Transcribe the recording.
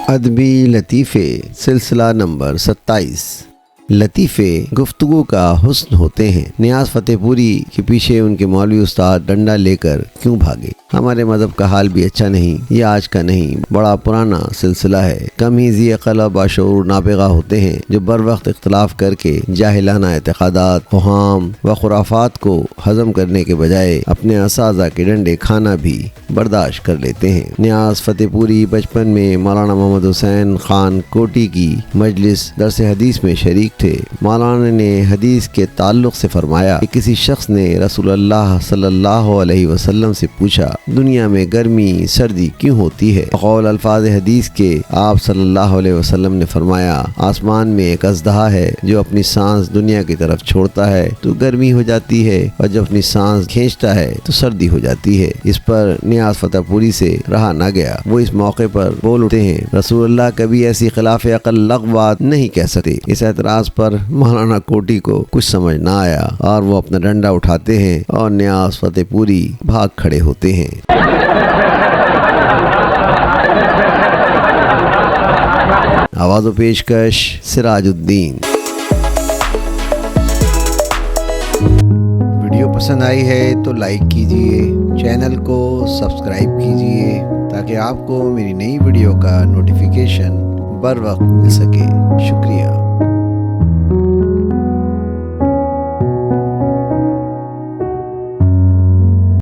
ادبی لطیفے سلسلہ نمبر 27۔ لطیفے گفتگو کا حسن ہوتے ہیں۔ نیاز فتح پوری کے پیچھے ان کے مولوی استاد ڈنڈا لے کر کیوں بھاگے؟ ہمارے مذہب کا حال بھی اچھا نہیں، یہ آج کا نہیں، بڑا پرانا سلسلہ ہے۔ کم ہی ذی عقل و باشعور نابغہ ہوتے ہیں جو بر وقت اختلاف کر کے جاہلانہ اعتقادات، اوہام و خرافات کو ہضم کرنے کے بجائے اپنے اساتذہ کے ڈنڈے کھانا بھی برداشت کر لیتے ہیں۔ نیاز فتح پوری بچپن میں مولانا محمد حسین خان کوٹی کی مجلس درس حدیث میں شریک تھے۔ مولانا نے حدیث کے تعلق سے فرمایا کہ کسی شخص نے رسول اللہ صلی اللہ علیہ وسلم سے پوچھا، دنیا میں گرمی سردی کیوں ہوتی ہے؟ بقول الفاظ حدیث کے آپ صلی اللہ علیہ وسلم نے فرمایا، آسمان میں ایک اژدہا ہے جو اپنی سانس دنیا کی طرف چھوڑتا ہے تو گرمی ہو جاتی ہے، اور جب اپنی سانس کھینچتا ہے تو سردی ہو جاتی ہے۔ اس پر نیاز فتح پوری سے رہا نہ گیا، وہ اس موقع پر بول اٹھتے ہیں، رسول اللہ کبھی ایسی خلاف عقل لغو بات نہیں کہہ سکتے۔ اس اعتراض پر مولانا کوٹی کو کچھ سمجھ نہ آیا اور وہ اپنا ڈنڈا اٹھاتے ہیں اور نیاز فتح پوری بھاگ کھڑے ہوتے ہیں۔ آواز و پیشکش سراج الدین۔ ویڈیو پسند آئی ہے تو لائک کیجئے، چینل کو سبسکرائب کیجئے تاکہ آپ کو میری نئی ویڈیو کا نوٹیفیکیشن بر وقت مل سکے۔ شکریہ۔